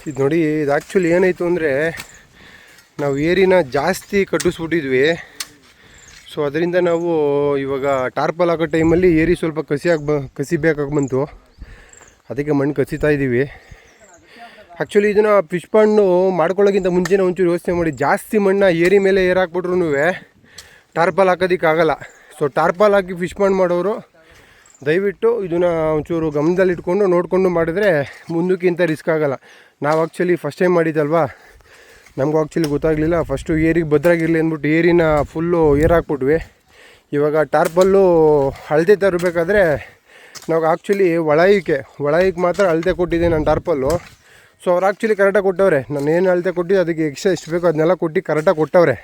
ಇದು ನೋಡಿ, ಇದು ಆ್ಯಕ್ಚುಲಿ ಏನಾಯಿತು ಅಂದರೆ ನಾವು ಏರಿನ ಜಾಸ್ತಿ ಕಟ್ಟಿಸ್ಬಿಟ್ಟಿದ್ವಿ. ಸೊ ಅದರಿಂದ ನಾವು ಇವಾಗ ಟಾರ್ಪಲ್ ಹಾಕೋ ಟೈಮಲ್ಲಿ ಏರಿ ಸ್ವಲ್ಪ ಕಸಿಬೇಕಾಗಿ ಬಂತು. ಅದಕ್ಕೆ ಮಣ್ಣು ಕಸಿತಾ ಇದ್ದೀವಿ. ಆ್ಯಕ್ಚುಲಿ ಇದನ್ನು ಫಿಶ್ ಪಾಂಡು ಮಾಡ್ಕೊಳ್ಳೋಕ್ಕಿಂತ ಮುಂಚೆನೇ ಒಂಚೂರು ಯೋಚನೆ ಮಾಡಿ, ಜಾಸ್ತಿ ಮಣ್ಣು ಏರಿ ಮೇಲೆ ಹಾಕ್ಬಿಟ್ರು ಟಾರ್ಪಲ್ ಹಾಕೋದಕ್ಕಾಗಲ್ಲ. ಸೊ ಟಾರ್ಪಲ್ ಹಾಕಿ ಫಿಶ್ ಪಾಂಡ್ ಮಾಡೋರು ದಯವಿಟ್ಟು ಇದನ್ನು ಒಂಚೂರು ಗಮನದಲ್ಲಿಟ್ಕೊಂಡು ನೋಡಿಕೊಂಡು ಮಾಡಿದ್ರೆ ಮುಂದಕ್ಕಿಂತ ರಿಸ್ಕ್ ಆಗೋಲ್ಲ. ನಾವು ಆ್ಯಕ್ಚುಲಿ ಫಸ್ಟ್ ಟೈಮ್ ಮಾಡಿದ್ದಲ್ವಾ, ನಮಗೂ ಆ್ಯಕ್ಚುಲಿ ಗೊತ್ತಾಗಲಿಲ್ಲ. ಫಸ್ಟು ಏರಿಗೆ ಭದ್ರಾಗಿರಲಿ ಅಂದ್ಬಿಟ್ಟು ಏರಿನ ಫುಲ್ಲು ಹಾಕ್ಬಿಟ್ವಿ. ಇವಾಗ ಟಾರ್ಪಲ್ಲು ಅಳತೆ ತರಬೇಕಾದ್ರೆ ನಾವು ಆ್ಯಕ್ಚುಲಿ ಒಳಕ್ಕೆ ಮಾತ್ರ ಅಳತೆ ಕೊಟ್ಟಿದ್ದೆ ನಾನು ಟಾರ್ಪಲ್ಲು. ಸೊ ಅವ್ರು ಆ್ಯಕ್ಚುಲಿ ಕರೆಕ್ಟಾಗಿ ಕೊಟ್ಟವ್ರೆ. ನಾನು ಏನು ಅಳತೆ ಕೊಟ್ಟಿದ್ದು ಅದಕ್ಕೆ ಎಕ್ಸ್ಟ್ರಾ ಎಷ್ಟು ಬೇಕೋ ಅದನ್ನೆಲ್ಲ ಕೊಟ್ಟು ಕರೆಕ್ಟಾಗಿ ಕೊಟ್ಟವ್ರೆ.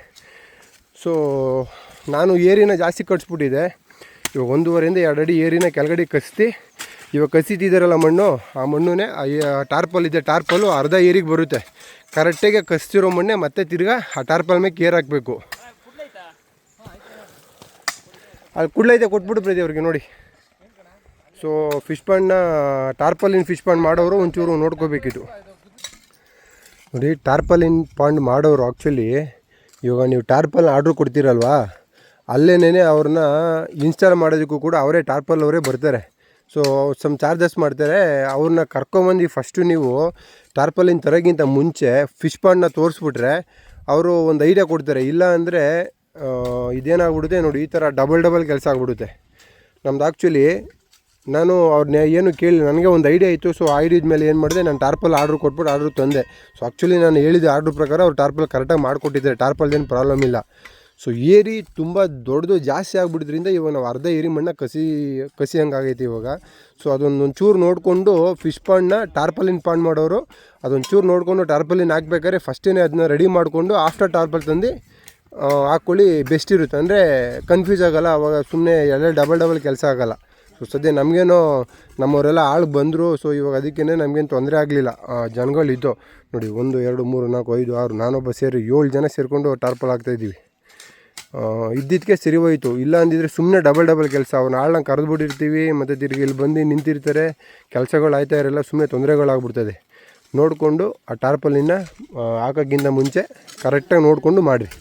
ಸೊ ನಾನು ಏರಿನ ಜಾಸ್ತಿ ಕಟ್ಸ್ಬಿಟ್ಟಿದ್ದೆ. ಇವಾಗ 1.5 2 ಅಡಿ ಏರಿನ ಕೆಳಗಡೆ ಕಸಿದು ಇವಾಗ ಕಸಿತಿದ್ದಾರಲ್ಲ ಮಣ್ಣು, ಆ ಮಣ್ಣೇ ಟಾರ್ಪಲ್ ಇದೆ. ಟಾರ್ಪಲ್ಲು ಅರ್ಧ ಏರಿಗೆ ಬರುತ್ತೆ. ಕರೆಕ್ಟಾಗಿ ಕಸ್ತಿರೋ ಮಣ್ಣೆ ಮತ್ತೆ ತಿರ್ಗಾ ಆ ಟಾರ್ಪಲ್ ಮೇಲೆ ಕೇರ್ ಹಾಕಬೇಕು. ಅಲ್ಲಿ ಕುಡ್ಲೈತೆ ಕೊಟ್ಬಿಟ್ಟು ಪ್ರತಿ ಅವ್ರಿಗೆ ನೋಡಿ. ಸೊ ಫಿಶ್ ಪಾಂಡ್ನ ಟಾರ್ಪಲಿನ ಫಿಶ್ ಪಾಂಡ್ ಮಾಡೋರು ಒಂಚೂರು ನೋಡ್ಕೋಬೇಕಿತ್ತು ನೋಡಿ. ಟಾರ್ಪಲಿನ್ ಪಾಂಡ್ ಮಾಡೋರು ಆ್ಯಕ್ಚುಲಿ ಇವಾಗ ನೀವು ಟಾರ್ಪಲ್ ಆರ್ಡ್ರ್ ಕೊಡ್ತೀರಲ್ವಾ, ಅಲ್ಲೇನೇ ಅವ್ರನ್ನ ಇನ್ಸ್ಟಾಲ್ ಮಾಡೋದಕ್ಕೂ ಕೂಡ ಅವರೇ ಟಾರ್ಪಲ್ ಅವರೇ ಬರ್ತಾರೆ. ಸೊ ಸಮ್ ಚಾರ್ಜಸ್ ಮಾಡ್ತಾರೆ. ಅವ್ರನ್ನ ಕರ್ಕೊಂಬಂದು ಫಸ್ಟು ನೀವು ಟಾರ್ಪಲಿನ ತರೋಕ್ಕಿಂತ ಮುಂಚೆ ಫಿಶ್ ಪಾಂಡ್ನ ತೋರಿಸ್ಬಿಟ್ರೆ ಅವರು ಒಂದು ಐಡಿಯಾ ಕೊಡ್ತಾರೆ. ಇಲ್ಲ ಅಂದರೆ ಇದೇನಾಗ್ಬಿಡುತ್ತೆ ನೋಡಿ, ಈ ಥರ ಡಬಲ್ ಕೆಲಸ ಆಗ್ಬಿಡುತ್ತೆ ನಮ್ದು. ಆ್ಯಕ್ಚುಲಿ ನಾನು ಅವ್ರನ್ನ ಏನು ಕೇಳಿ ನನಗೆ ಒಂದು ಐಡಿಯಾ ಇತ್ತು. ಸೊ ಆ ಐಡಿಯಾದ ಮೇಲೆ ಏನು ಮಾಡಿದೆ, ನಾನು ಟಾರ್ಪಲ್ ಆರ್ಡ್ರ್ ಕೊಟ್ಬಿಟ್ಟು ಆರ್ಡ್ರ್ ತಂದೆ. ಸೊ ಆ್ಯಕ್ಚುಲಿ ನಾನು ಹೇಳಿದ ಆರ್ಡ್ರ್ ಪ್ರಕಾರ ಅವ್ರು ಟಾರ್ಪಲ್ ಕರೆಕ್ಟಾಗಿ ಮಾಡಿಕೊಟ್ಟಿದ್ದಾರೆ. ಟಾರ್ಪಲ್ದೇನು ಪ್ರಾಬ್ಲಮ್ ಇಲ್ಲ. ಸೊ ಏರಿ ತುಂಬ ದೊಡ್ಡದು ಜಾಸ್ತಿ ಆಗಿಬಿಟ್ಟಿದ್ರಿಂದ ಇವಾಗ ನಾವು ಅರ್ಧ ಏರಿ ಮಣ್ಣ ಕಸಿ ಹಂಗಾಗೈತಿ ಇವಾಗ. ಸೊ ಅದೊಂಚೂರು ನೋಡಿಕೊಂಡು ಫಿಶ್ ಪಾಂಡ್ನ ಟಾರ್ಪಲಿನ ಪಾಂಡ್ ಮಾಡೋರು ಅದೊಂಚೂರು ನೋಡಿಕೊಂಡು ಟಾರ್ಪಲಿನ ಹಾಕ್ಬೇಕಾದ್ರೆ ಫಸ್ಟೇ ಅದನ್ನ ರೆಡಿ ಮಾಡಿಕೊಂಡು ಆಫ್ಟರ್ ಟಾರ್ಪಲ್ ತಂದು ಹಾಕ್ಕೊಳ್ಳಿ, ಬೆಸ್ಟ್ ಇರುತ್ತೆ. ಅಂದರೆ ಕನ್ಫ್ಯೂಸ್ ಆಗೋಲ್ಲ. ಅವಾಗ ಸುಮ್ಮನೆ ಎಲ್ಲ ಡಬಲ್ ಕೆಲಸ ಆಗೋಲ್ಲ. ಸೊ ಸದ್ಯ ನಮಗೇನೋ ನಮ್ಮವರೆಲ್ಲ ಆಳು ಬಂದರು. ಸೊ ಇವಾಗ ಅದಕ್ಕೇ ನಮಗೇನು ತೊಂದರೆ ಆಗಲಿಲ್ಲ. ಜನಗಳಿದ್ದು ನೋಡಿ, 1 2 3 4 5 6 ನಾನೊಬ್ಬ ಸೇರಿ 7 ಜನ ಸೇರಿಕೊಂಡು ಟಾರ್ಪಲ್ ಹಾಕ್ತಾಯಿದ್ದೀವಿ. ಇದ್ದಿದ್ದಕ್ಕೆ ಸರಿ ಹೋಯಿತು. ಇಲ್ಲ ಅಂದಿದ್ರೆ ಸುಮ್ಮನೆ ಡಬಲ್ ಕೆಲಸ. ಅವ್ನು ಆಳನ್ನ ಕರೆದ್ಬಿಟ್ಟಿರ್ತೀವಿ, ಮತ್ತು ತಿರುಗಿ ಇಲ್ಲಿ ಬಂದು ನಿಂತಿರ್ತಾರೆ, ಕೆಲಸಗಳು ಆಯ್ತಾ ಇರಲ್ಲ, ಸುಮ್ಮನೆ ತೊಂದರೆಗಳಾಗ್ಬಿಡ್ತದೆ. ನೋಡಿಕೊಂಡು ಆ ಟಾರ್ಪಲಿನ ಹಾಕೋಕ್ಕಿಂತ ಮುಂಚೆ ಕರೆಕ್ಟಾಗಿ ನೋಡಿಕೊಂಡು ಮಾಡಿರಿ.